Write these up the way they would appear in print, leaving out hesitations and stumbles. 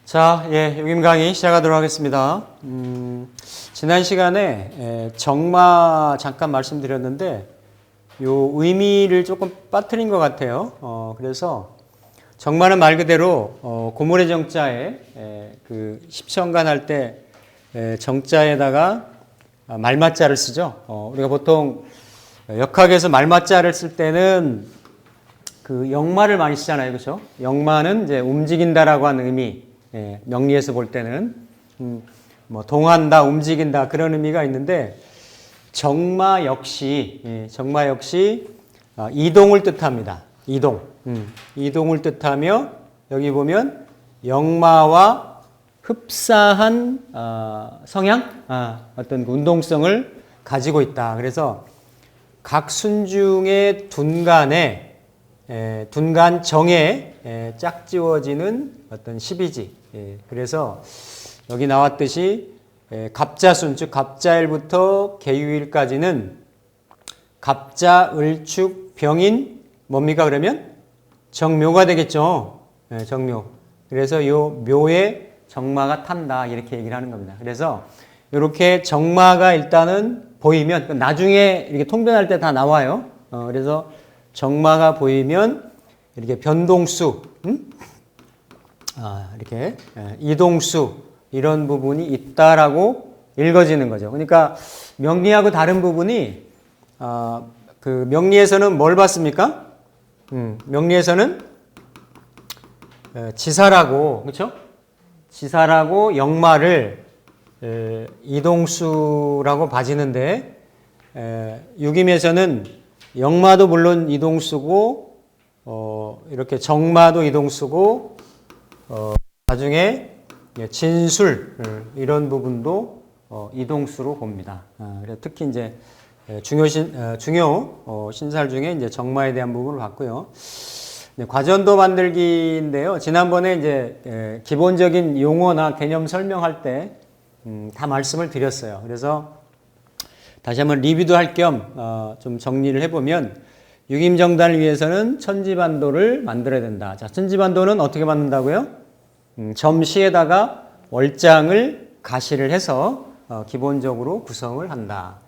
자, 요임 강의 시작하도록 하겠습니다. 지난 시간에 정마 잠깐 말씀드렸는데 요 의미를 조금 빠뜨린 것 같아요. 그래서 정마는 말 그대로 고물의 정자에 그 십천간 할 때 정자에다가 말맞자를 쓰죠. 우리가 보통 역학에서 말맞자를 쓸 때는 그 역마를 많이 쓰잖아요, 그렇죠? 역마는 이제 움직인다라고 하는 의미. 명리에서 볼 때는 뭐 동한다, 움직인다 그런 의미가 있는데 정마 역시 이동을 뜻합니다. 이동을 뜻하며 여기 보면 역마와 흡사한 성향, 어떤 운동성을 가지고 있다. 그래서 각 순중의 둔간에 둔간 정에 짝지워지는 어떤 십이지. 그래서 여기 나왔듯이 갑자순, 즉 갑자일부터 계유일까지는 갑자, 을축, 병인 뭡니까 그러면? 정묘가 되겠죠. 정묘. 그래서 요 묘에 정마가 탄다 이렇게 얘기를 하는 겁니다. 그래서 이렇게 정마가 일단은 보이면 나중에 이렇게 통변할 때 다 나와요. 그래서 정마가 보이면 이렇게 변동수, 이렇게 이동수 이런 부분이 있다라고 읽어지는 거죠. 그러니까 명리하고 다른 부분이 그 명리에서는 뭘 봤습니까? 명리에서는 지사라고, 그렇죠? 지사라고 역마를 이동수라고 봐지는데 유김에서는 역마도 물론 이동수고 이렇게 정마도 이동수고 나중에 진술 이런 부분도 이동수로 봅니다. 그래서 특히 이제 중요 신살 중에 이제 정마에 대한 부분을 봤고요. 과전도 만들기인데요. 지난번에 이제 기본적인 용어나 개념 설명할 때 다 말씀을 드렸어요. 그래서 다시 한번 리뷰도 할 겸 좀 정리를 해보면 유김정단을 위해서는 천지반도를 만들어야 된다. 자, 천지반도는 어떻게 만든다고요? 점시에다가 월장을 가시를 해서 기본적으로 구성을 한다.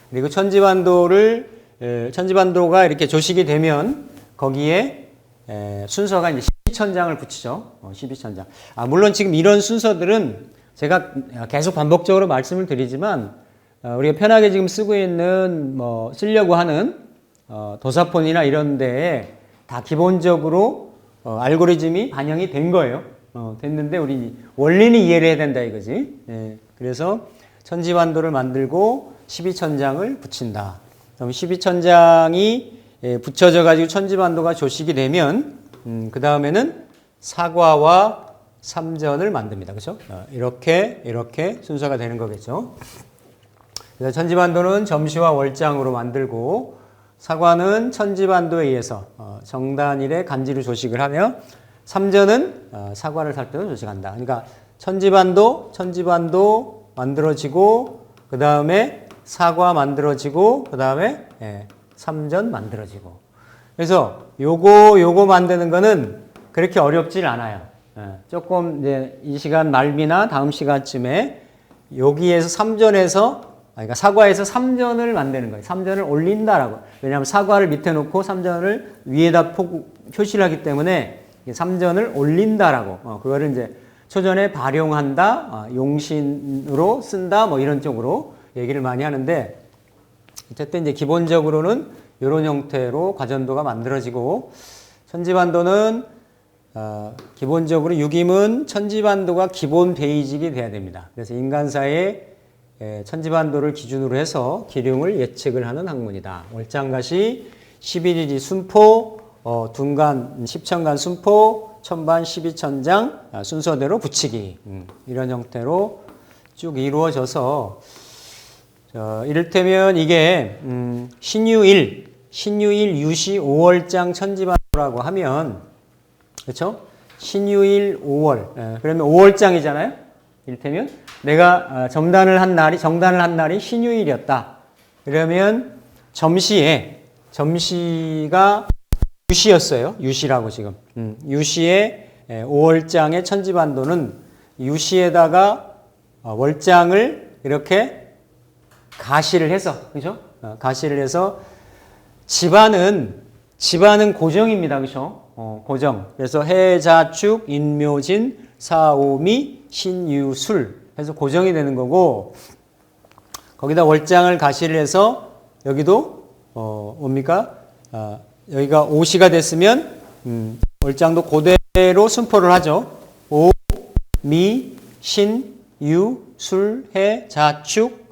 그리고 천지반도가 이렇게 조식이 되면 거기에 순서가 이제 12천장을 붙이죠. 12천장. 물론 지금 이런 순서들은 제가 계속 반복적으로 말씀을 드리지만 우리가 편하게 지금 쓰고 있는 쓰려고 하는 도사폰이나 이런 데에 다 기본적으로 알고리즘이 반영이 된 거예요. 됐는데 우리 원리는 이해를 해야 된다 이거지. 그래서 천지반도를 만들고 12천장을 붙인다. 그럼 12천장이 붙여져 가지고 천지반도가 조식이 되면 그 다음에는 사과와 삼전을 만듭니다. 그렇죠? 이렇게 순서가 되는 거겠죠. 그래서 천지반도는 점시와 월장으로 만들고 사과는 천지반도에 의해서 정단일에 간지로 조식을 하며 삼전은 사과를 살 때도 조식한다. 그러니까 천지반도 만들어지고 그 다음에 사과 만들어지고 그 다음에 삼전 만들어지고. 그래서 요거 만드는 거는 그렇게 어렵질 않아요. 조금 이제 이 시간 말미나 다음 시간쯤에 여기에서 그러니까 사과에서 삼전을 만드는 거예요. 삼전을 올린다라고. 왜냐하면 사과를 밑에 놓고 삼전을 위에다 표시를 하기 때문에 삼전을 올린다라고. 그거를 이제 초전에 발용한다, 용신으로 쓴다, 이런 쪽으로 얘기를 많이 하는데, 어쨌든 이제 기본적으로는 이런 형태로 과전도가 만들어지고, 천지반도는 기본적으로 유김은 천지반도가 기본 베이직이 돼야 됩니다. 그래서 인간사의 천지반도를 기준으로 해서 기륭을 예측을 하는 학문이다. 월장가시 11일이 순포, 둔간 10천간 순포, 천반 12천장 순서대로 붙이기. 이런 형태로 쭉 이루어져서 이를테면 이게 신유일 유시 5월장 천지반도라고 하면, 그렇죠? 신유일 5월. 그러면 5월장이잖아요. 이를테면 내가 정단을 한 날이 신유일이었다. 그러면 점시가 유시였어요. 유시라고 지금. 유시의 5월장의 천지반도는 유시에다가 월장을 이렇게 가시를 해서, 그죠? 가시를 해서 집안은 고정입니다. 그죠? 고정. 그래서 해자축, 인묘진, 사오미, 신유술 해서 고정이 되는 거고, 거기다 월장을 가시를 해서 여기도 뭡니까? 여기가 오시가 됐으면 월장도 그대로 순포를 하죠. 오, 미, 신, 유, 술, 해, 자축,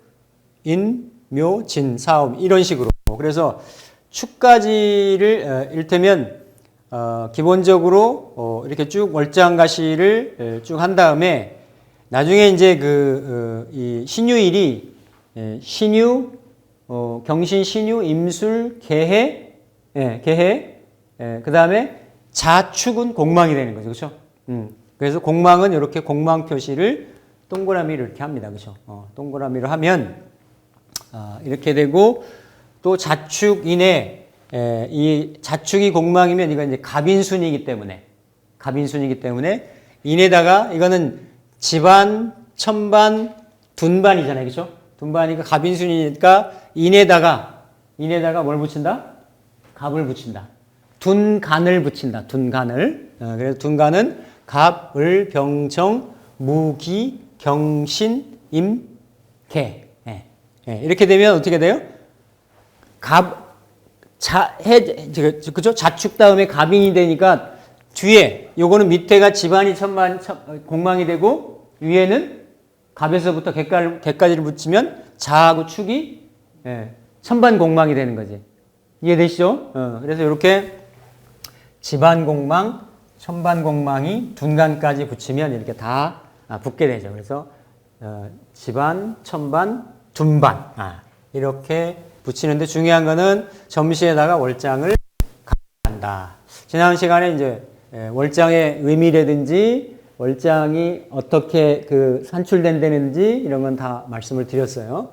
인, 묘, 진, 사오미 이런 식으로. 그래서 축가지를 일테면 기본적으로 이렇게 쭉 월장가시를 쭉 한 다음에 나중에 이제 이 신유일이 신유, 경신, 신유, 임술, 개해, 그 다음에 자축은 공망이 되는 거죠, 그렇죠? 그래서 공망은 이렇게 공망 표시를 동그라미를 이렇게 합니다, 그렇죠? 동그라미로 하면 이렇게 되고 또 자축인에 이 자축이 공망이면 이건 이제 갑인순이기 때문에 인에다가 이거는 지반, 천반, 둔반이잖아요, 그렇죠? 둔반이니까 갑인순이니까 인에다가 뭘 붙인다? 갑을 붙인다. 둔간을 붙인다. 둔간을. 그래서 둔간은 갑, 을, 병정, 무기, 경신, 임, 개. 이렇게 되면 어떻게 돼요? 그죠? 자축 다음에 갑인이 되니까 뒤에 요거는 밑에가 지반이 천반 공망이 되고 위에는 갑에서부터 개까지를 붙이면 자하고 축이 천반 공망이 되는 거지. 이해되시죠? 그래서 이렇게 지반 공망, 천반 공망이 둔간까지 붙이면 이렇게 다 붙게 되죠. 그래서 지반, 천반, 둔반 이렇게 붙이는데 중요한 거는 점시에다가 월장을 한다. 지난 시간에 이제 월장의 의미라든지 월장이 어떻게 산출된다는지 이런 건 다 말씀을 드렸어요.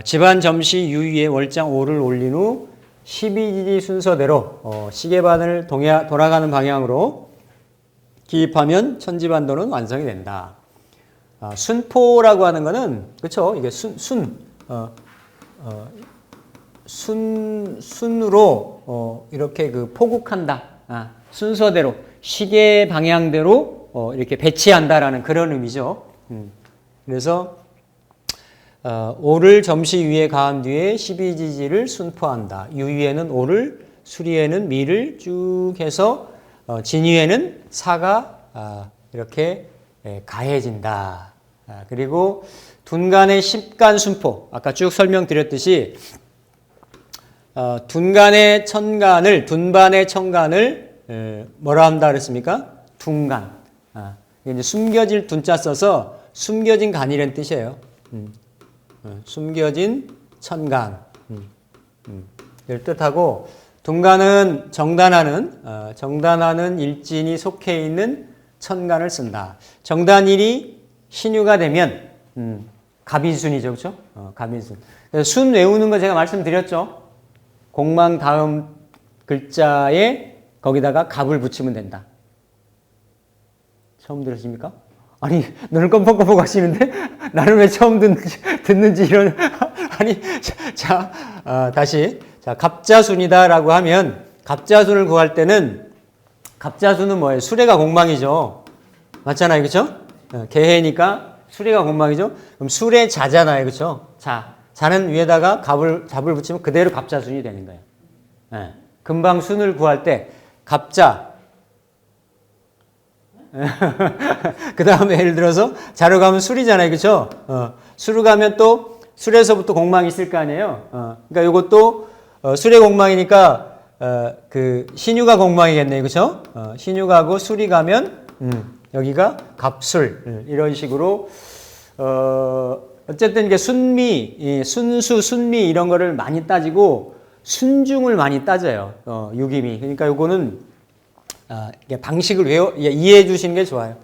집안 점시 유의에 월장 5를 올린 후 12지지 순서대로 시계반을 돌아가는 방향으로 기입하면 천지반도는 완성이 된다. 순포라고 하는 거는 그렇죠. 이게 순으로 이렇게 포국한다. 순서대로 시계 방향대로 이렇게 배치한다라는 그런 의미죠. 그래서 5를 점시 위에 가한 뒤에 12지지를 순포한다. 유위에는 5를, 수리에는 미를 쭉 해서 진위에는 4가 이렇게 가해진다. 그리고 둔간의 10간 순포, 아까 쭉 설명드렸듯이 둔반의 천간을 뭐라 한다 그랬습니까? 둔간. 이제 숨겨질 둔자 써서 숨겨진 간이라는 뜻이에요. 숨겨진 천간. 를 뜻하고 둔간은 정단하는 일진이 속해 있는 천간을 쓴다. 정단일이 신유가 되면 갑인순이죠, 그렇죠? 갑인순. 그래서 순 외우는 거 제가 말씀드렸죠. 공망 다음 글자에 거기다가 갑을 붙이면 된다. 처음 들으십니까? 아니, 눈을 껌뻑껌뻑 하시는데 나는 왜 처음 듣는지 이런 아니, 다시 갑자순이다라고 하면 갑자순을 구할 때는 갑자순은 뭐예요? 수레가 공망이죠. 맞잖아요, 그렇죠? 개해니까 수레가 공망이죠. 그럼 수레자잖아요, 그렇죠? 자는 위에다가 잡을 붙이면 그대로 갑자순이 되는 거예요. 금방 순을 구할 때 갑자. 그 다음에 예를 들어서 자로 가면 술이잖아요, 그렇죠? 수로 가면 또 술에서부터 공망이 있을 거 아니에요. 그러니까 이것도 술의 공망이니까 신유가 공망이겠네요, 그렇죠? 신유가고 술이 가면 여기가 갑술 이런 식으로 어쨌든 이게 순수, 순미 이런 거를 많이 따지고 순중을 많이 따져요. 유기미. 그러니까 요거는 방식을 이해해 주시는 게 좋아요.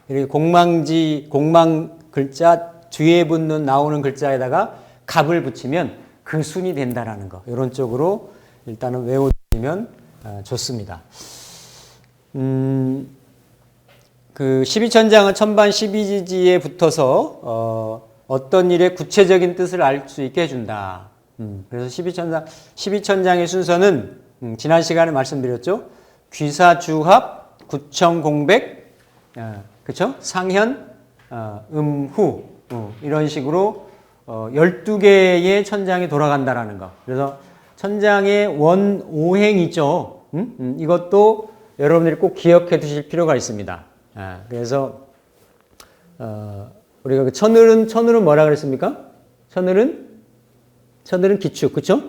이렇게 공망 글자 뒤에 나오는 글자에다가 갑을 붙이면 그 순이 된다라는 거. 이런 쪽으로 일단은 외워두시면 좋습니다. 그 12천장은 천반 12지지에 붙어서 어떤 일의 구체적인 뜻을 알 수 있게 해준다. 그래서 12천장의 순서는 지난 시간에 말씀드렸죠. 귀사주합, 구청공백, 그쵸? 상현, 음후 이런 식으로 12개의 천장이 돌아간다라는 거. 그래서 천장의 원오행 있죠. 이것도 여러분들이 꼭 기억해 두실 필요가 있습니다. 그래서 우리가 그 천을은 뭐라 그랬습니까? 천을은 기축, 그쵸?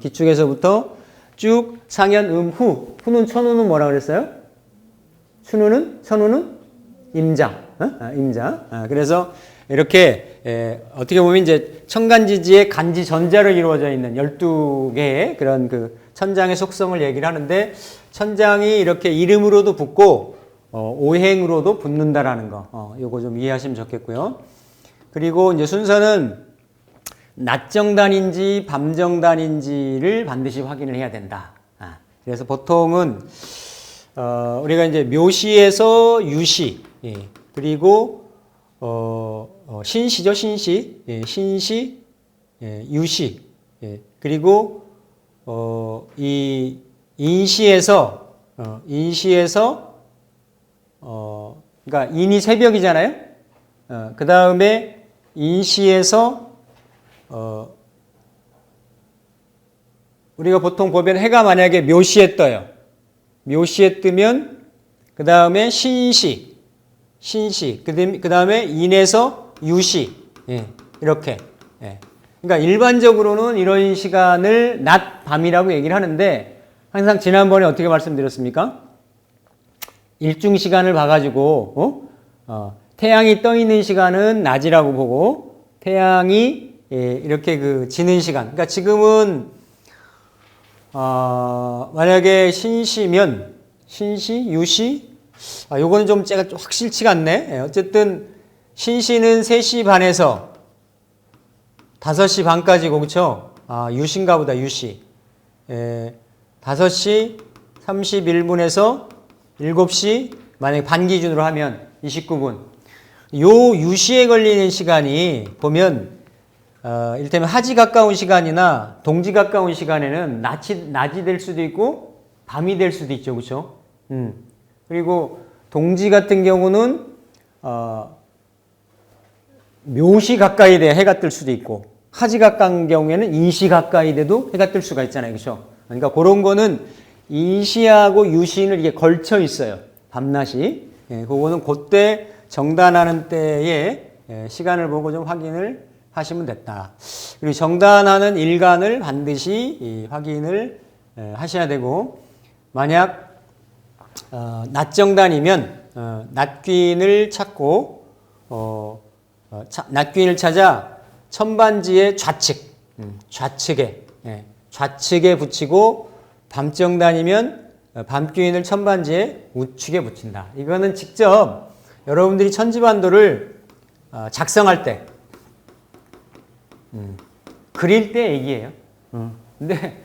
기축에서부터 쭉 상현, 후. 후는 천우는 뭐라 그랬어요? 천우는 임자. 임자. 그래서 이렇게 어떻게 보면 이제 천간지지의 간지 전자로 이루어져 있는 12개의 그런 그 천장의 속성을 얘기를 하는데 천장이 이렇게 이름으로도 붙고 오행으로도 붙는다라는 거. 요거 좀 이해하시면 좋겠고요. 그리고 이제 순서는 낮정단인지 밤정단인지를 반드시 확인을 해야 된다. 그래서 보통은 우리가 이제 묘시에서 유시, 그리고 신시죠, 신시, 신시, 유시, 그리고 이 인시에서 그러니까 인이 새벽이잖아요. 그 다음에 인시에서 우리가 보통 보면 해가 만약에 묘시에 떠요. 묘시에 뜨면 그 다음에 신시, 그 다음에 인에서 유시, 이렇게. 그러니까 일반적으로는 이런 시간을 낮, 밤이라고 얘기를 하는데 항상 지난번에 어떻게 말씀드렸습니까? 일중 시간을 봐가지고 태양이 떠 있는 시간은 낮이라고 보고 태양이 이렇게 그 지는 시간. 그러니까 지금은 만약에 신시면 신시, 유시, 요거는 좀 제가 확실치가 않네. 어쨌든 신시는 3시 반에서 5시 반까지고, 그쵸? 유시인가 보다, 유시. 5시 31분에서 7시, 만약에 반 기준으로 하면 29분. 요 유시에 걸리는 시간이 보면, 이를테면 하지 가까운 시간이나 동지 가까운 시간에는 낮이 될 수도 있고, 밤이 될 수도 있죠, 그쵸? 그리고 동지 같은 경우는, 묘시 가까이 돼야 해가 뜰 수도 있고, 하지 가까운 경우에는 인시 가까이 돼도 해가 뜰 수가 있잖아요. 그렇죠? 그러니까 그런 거는 인시하고 유시는 이게 걸쳐 있어요. 밤낮이. 그거는 그때 정단하는 때에 시간을 보고 좀 확인을 하시면 됐다. 그리고 정단하는 일간을 반드시 확인을 하셔야 되고, 만약 낮정단이면 낮귀인을 찾고 낮귀인을 찾아 천반지의 좌측에 붙이고 밤정단이면 밤귀인을 천반지의 우측에 붙인다. 이거는 직접 여러분들이 천지반도를 작성할 때 그릴 때 얘기예요. 근데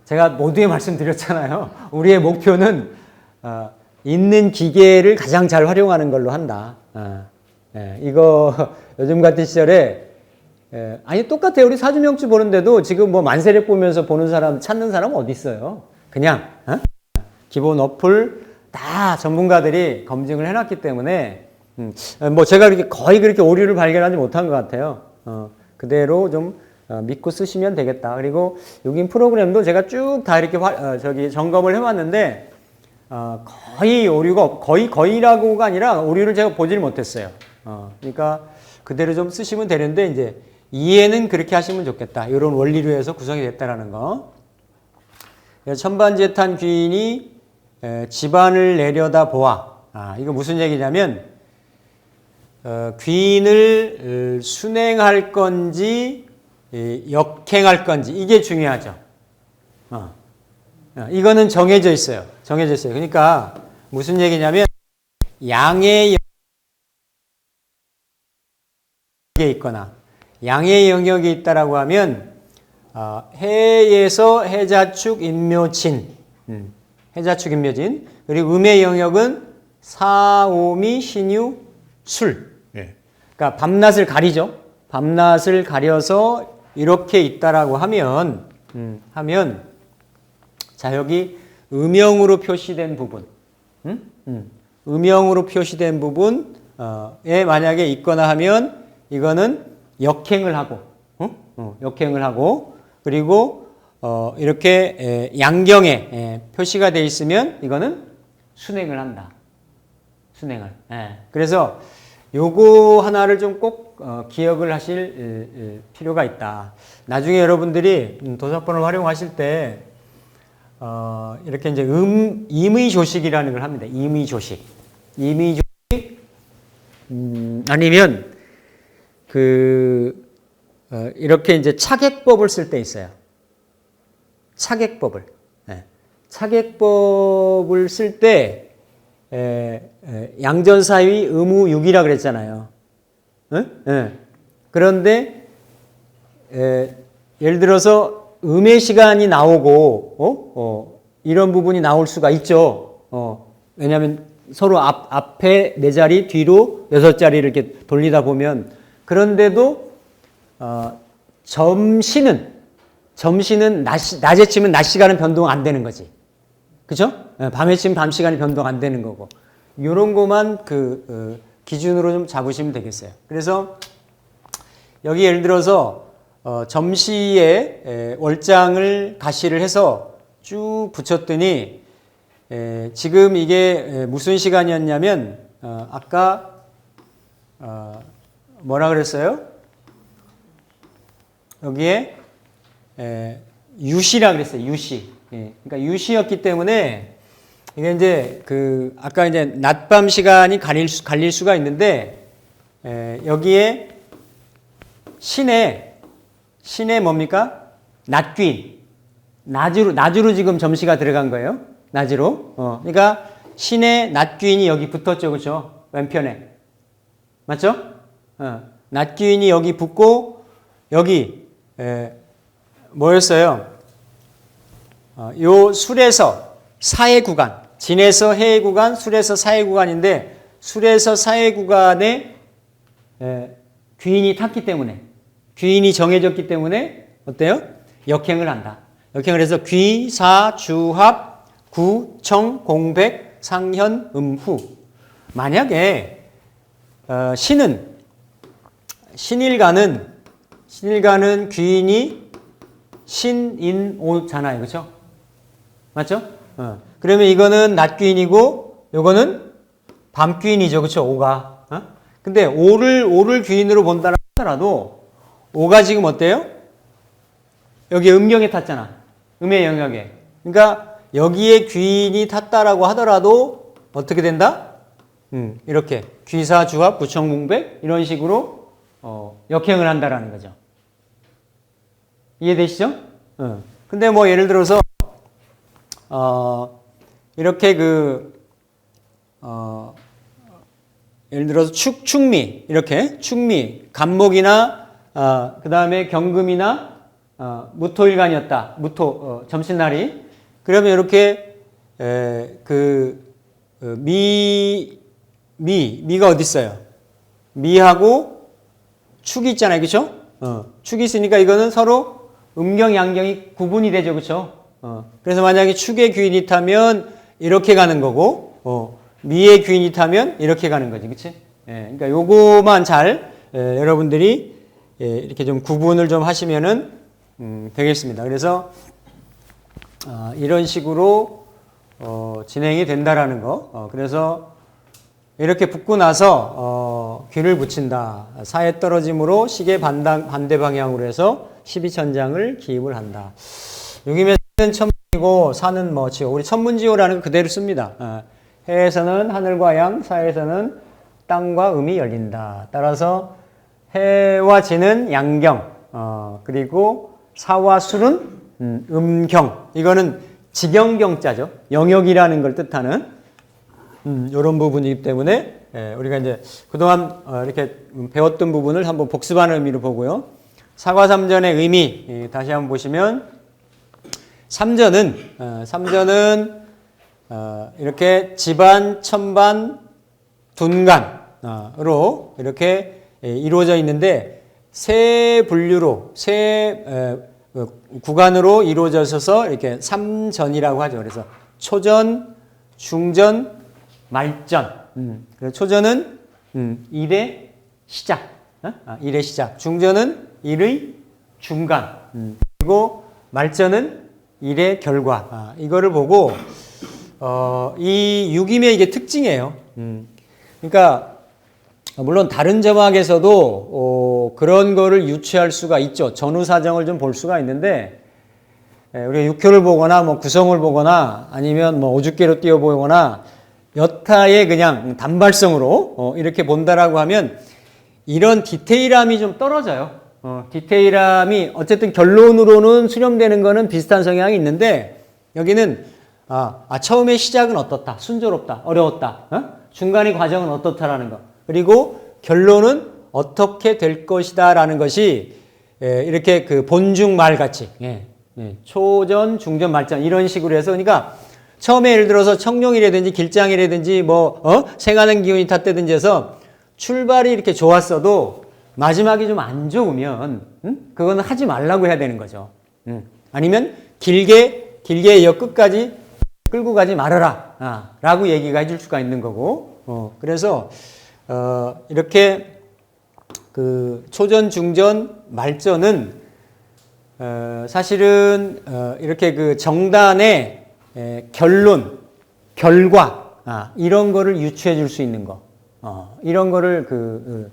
제가 모두에 말씀드렸잖아요. 우리의 목표는 있는 기계를 가장 잘 활용하는 걸로 한다. 이거 요즘 같은 시절에 아니 똑같아요. 우리 사주명치 보는데도 지금 뭐 만세력 보면서 보는 사람 찾는 사람 어디 있어요? 그냥 기본 어플 다 전문가들이 검증을 해놨기 때문에 뭐 제가 거의 그렇게 오류를 발견하지 못한 것 같아요. 그대로 좀 믿고 쓰시면 되겠다. 그리고 여기 프로그램도 제가 쭉 다 이렇게 점검을 해봤는데 거의 오류가 거의라고가 아니라 오류를 제가 보질 못했어요. 그러니까 그대로 좀 쓰시면 되는데 이제 이해는 그렇게 하시면 좋겠다. 이런 원리로 해서 구성이 됐다라는 거. 천반지탄 귀인이 집안을 내려다 보아. 이거 무슨 얘기냐면 귀인을 순행할 건지 역행할 건지 이게 중요하죠. 이거는 정해져 있어요. 그러니까 무슨 얘기냐면 양의 영역에 있거나 양의 영역이 있다라고 하면 해에서 해자축 인묘진, 해자축 인묘진. 그리고 음의 영역은 사오미 신유 술. 그러니까 밤낮을 가리죠. 밤낮을 가려서 이렇게 있다라고 하면 자, 여기 음영으로 표시된 부분, 음영으로 표시된 부분에 만약에 있거나 하면 이거는 역행을 하고, 역행을 하고, 그리고 이렇게 양경에 표시가 되어 있으면 이거는 순행을 한다. 순행을. 그래서 요거 하나를 좀 꼭 기억을 하실 필요가 있다. 나중에 여러분들이 도사본을 활용하실 때 이렇게 이제 임의조식이라는 걸 합니다. 임의조식. 임의조식, 아니면 이렇게 이제 차객법을 쓸 때 있어요. 차객법을. 차객법을 쓸 때 양전사위 의무육이라 그랬잖아요. 그런데 예를 들어서 음의 시간이 나오고 이런 부분이 나올 수가 있죠. 왜냐하면 서로 앞에 4자리, 뒤로 6자리를 이렇게 돌리다 보면, 그런데도 점시는 낮에 치면 낮 시간은 변동 안 되는 거지. 그죠? 밤에 치면 밤 시간이 변동 안 되는 거고. 요런 거만 기준으로 좀 잡으시면 되겠어요. 그래서 여기 예를 들어서 점시에 월장을 가시를 해서 쭉 붙였더니 지금 이게 무슨 시간이었냐면 아까 뭐라 그랬어요? 여기에 유시라 그랬어요. 유시. 그러니까 유시였기 때문에 이게 이제 아까 이제 낮밤 시간이 갈릴 수가 있는데 여기에 신에 뭡니까? 낮귀인. 낮으로 지금 점시가 들어간 거예요. 낮으로. 그러니까 신의 낮귀인이 여기 붙었죠. 그렇죠? 왼편에. 맞죠? 낮귀인이 여기 붙고 여기 뭐였어요? 요 술에서 사해 구간, 진에서 해의 구간, 술에서 사해 구간인데 술에서 사해 구간에 귀인이 탔기 때문에, 귀인이 정해졌기 때문에 어때요? 역행을 한다. 역행을 해서 귀, 사, 주합, 구, 청, 공백, 상현, 후. 만약에 신일간은 귀인이 신인오잖아요. 그렇죠? 맞죠? 그러면 이거는 낮 귀인이고 요거는 밤 귀인이죠. 그렇죠? 오가. 근데 오를 귀인으로 본다 하더라도 오가 지금 어때요? 여기 음경에 탔잖아. 음의 영역에. 그러니까 여기에 귀인이 탔다라고 하더라도 어떻게 된다? 이렇게 귀사, 주합, 구청공백 이런 식으로 역행을 한다라는 거죠. 이해되시죠? 근데 뭐 예를 들어서 이렇게 예를 들어서 축미 이렇게 축미 간목이나 그 다음에 경금이나 무토일간이었다. 점심날이. 그러면 이렇게 미가 어디 있어요? 미하고 축이 있잖아요. 그렇죠? 축이 있으니까 이거는 서로 음경 양경이 구분이 되죠. 그렇죠? 그래서 만약에 축의 귀인이 타면 이렇게 가는 거고 미의 귀인이 타면 이렇게 가는 거지. 그렇지? 그러니까 요거만 잘 여러분들이 이렇게 좀 구분을 좀 하시면은 되겠습니다. 그래서 이런 식으로 진행이 된다라는 거. 그래서 이렇게 붙고 나서 귀를 붙인다. 사에 떨어짐으로 시계 반대 방향으로 해서 12천장을 기입을 한다. 여기면 천문이고 사는 지호. 우리 천문지호라는 거 그대로 씁니다. 해에서는 하늘과 양, 사에서는 땅과 음이 열린다. 따라서 해와 진은 양경, 그리고 사와 술은 음경. 이거는 지경경자죠. 영역이라는 걸 뜻하는 이런 부분이기 때문에 우리가 이제 그동안 이렇게 배웠던 부분을 한번 복습하는 의미로 보고요. 사과삼전의 의미 다시 한번 보시면 삼전은 이렇게 지반, 천반, 둔간으로 이렇게 이루어져 있는데 세 분류로 세 구간으로 이루어져 있어서 이렇게 삼전이라고 하죠. 그래서 초전, 중전, 말전. 그래서 초전은 일의 시작, 일의 시작. 중전은 일의 중간. 그리고 말전은 일의 결과. 이거를 보고 이 육임의 이게 특징이에요. 그러니까 물론 다른 점학에서도 그런 거를 유추할 수가 있죠. 전후 사정을 좀 볼 수가 있는데 우리가 육효를 보거나 뭐 구성을 보거나 아니면 뭐 오죽계로 띄워보거나 여타의 그냥 단발성으로 이렇게 본다라고 하면 이런 디테일함이 좀 떨어져요. 디테일함이 어쨌든 결론으로는 수렴되는 거는 비슷한 성향이 있는데 여기는 처음에 시작은 어떻다, 순조롭다, 어려웠다, 중간의 과정은 어떻다라는 거, 그리고 결론은 어떻게 될 것이다라는 것이 이렇게 그 본중말 같이 초전, 중전, 말전 이런 식으로 해서 그러니까 처음에 예를 들어서 청룡이라든지 길장이라든지 뭐 생하는 기운이 탔다든지 해서 출발이 이렇게 좋았어도 마지막이 좀 안 좋으면 그거는 하지 말라고 해야 되는 거죠. 아니면 길게 이어 끝까지 끌고 가지 말아라 라고 얘기가 해줄 수가 있는 거고 그래서 이렇게 그 초전, 중전, 말전은 사실은 이렇게 그 정단의 결론, 결과 이런 거를 유추해 줄 수 있는 거 이런 거를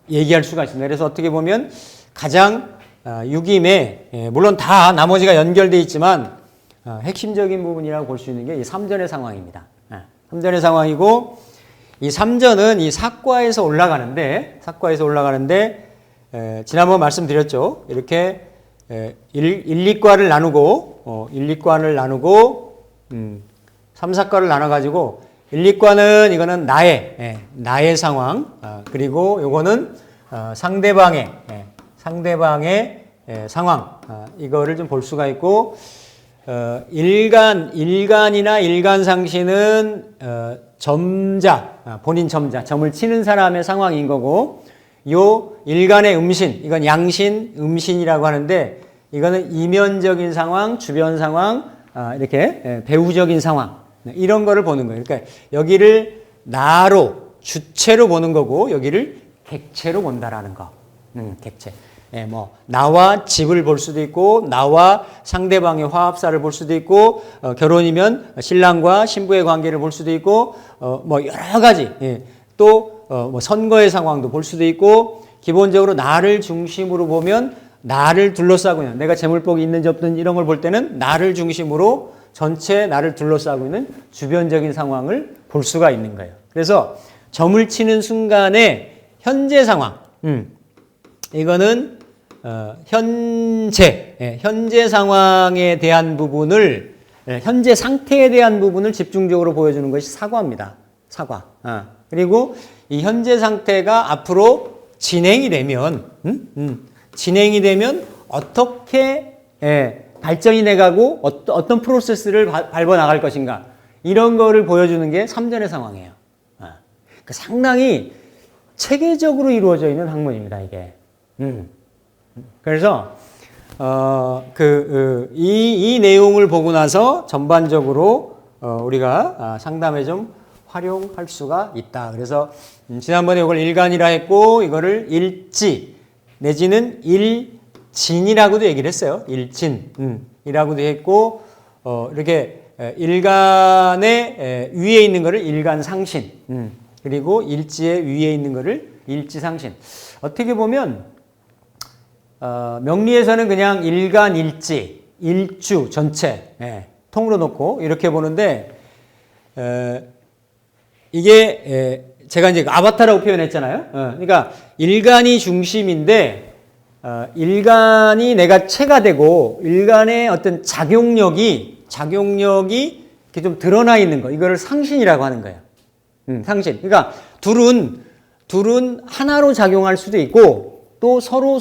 얘기할 수가 있습니다. 그래서 어떻게 보면 가장 육임에 물론 다 나머지가 연결되어 있지만 핵심적인 부분이라고 볼 수 있는 게 이 삼전의 상황입니다. 삼전의 상황이고 이 삼전은 이 사과에서 올라가는데 지난번 말씀드렸죠. 이렇게 1, 2과를 나누고 1, 2과를 나누고 3, 4과를 나눠가지고 1, 2과는 이거는 나의 상황 그리고 요거는 상대방의 상황 이거를 좀 볼 수가 있고 일간이나 일간상신은 점자 본인 점을 치는 사람의 상황인 거고 요 일간의 음신 이건 양신 음신이라고 하는데 이거는 이면적인 상황 주변 상황 이렇게 배우적인 상황 이런 거를 보는 거예요. 그러니까 여기를 나로 주체로 보는 거고 여기를 객체로 본다라는 거. 객체. 뭐 나와 집을 볼 수도 있고 나와 상대방의 화합사를 볼 수도 있고 결혼이면 신랑과 신부의 관계를 볼 수도 있고 뭐 여러 가지 또 뭐 선거의 상황도 볼 수도 있고 기본적으로 나를 중심으로 보면 나를 둘러싸고 있는 내가 재물복이 있는지 없는지 이런 걸 볼 때는 나를 중심으로 전체 나를 둘러싸고 있는 주변적인 상황을 볼 수가 있는 거예요. 그래서 점을 치는 순간에 현재 상황 이거는 현재 상황에 대한 부분을 현재 상태에 대한 부분을 집중적으로 보여주는 것이 사과입니다. 사과. 그리고 이 현재 상태가 앞으로 진행이 되면 어떻게 발전이 돼가고 어떤 프로세스를 밟아 나갈 것인가 이런 거를 보여주는 게 삼전의 상황이에요. 상당히 체계적으로 이루어져 있는 학문입니다, 이게. 그래서 이 내용을 보고 나서 전반적으로 우리가 상담에 좀 활용할 수가 있다. 그래서 지난번에 이걸 일간이라 했고 이거를 일지 내지는 일진이라고도 얘기를 했어요. 일진이라고도 했고 이렇게 일간의 위에 있는 거를 일간상신 그리고 일지의 위에 있는 거를 일지상신. 어떻게 보면 명리에서는 그냥 일간, 일지, 일주 전체 통으로 놓고 이렇게 보는데 이게 제가 이제 아바타라고 표현했잖아요. 그러니까 일간이 중심인데 일간이 내가 체가 되고 일간의 어떤 작용력이 이렇게 좀 드러나 있는 거 이거를 상신이라고 하는 거예요. 상신. 그러니까 둘은 하나로 작용할 수도 있고 또 서로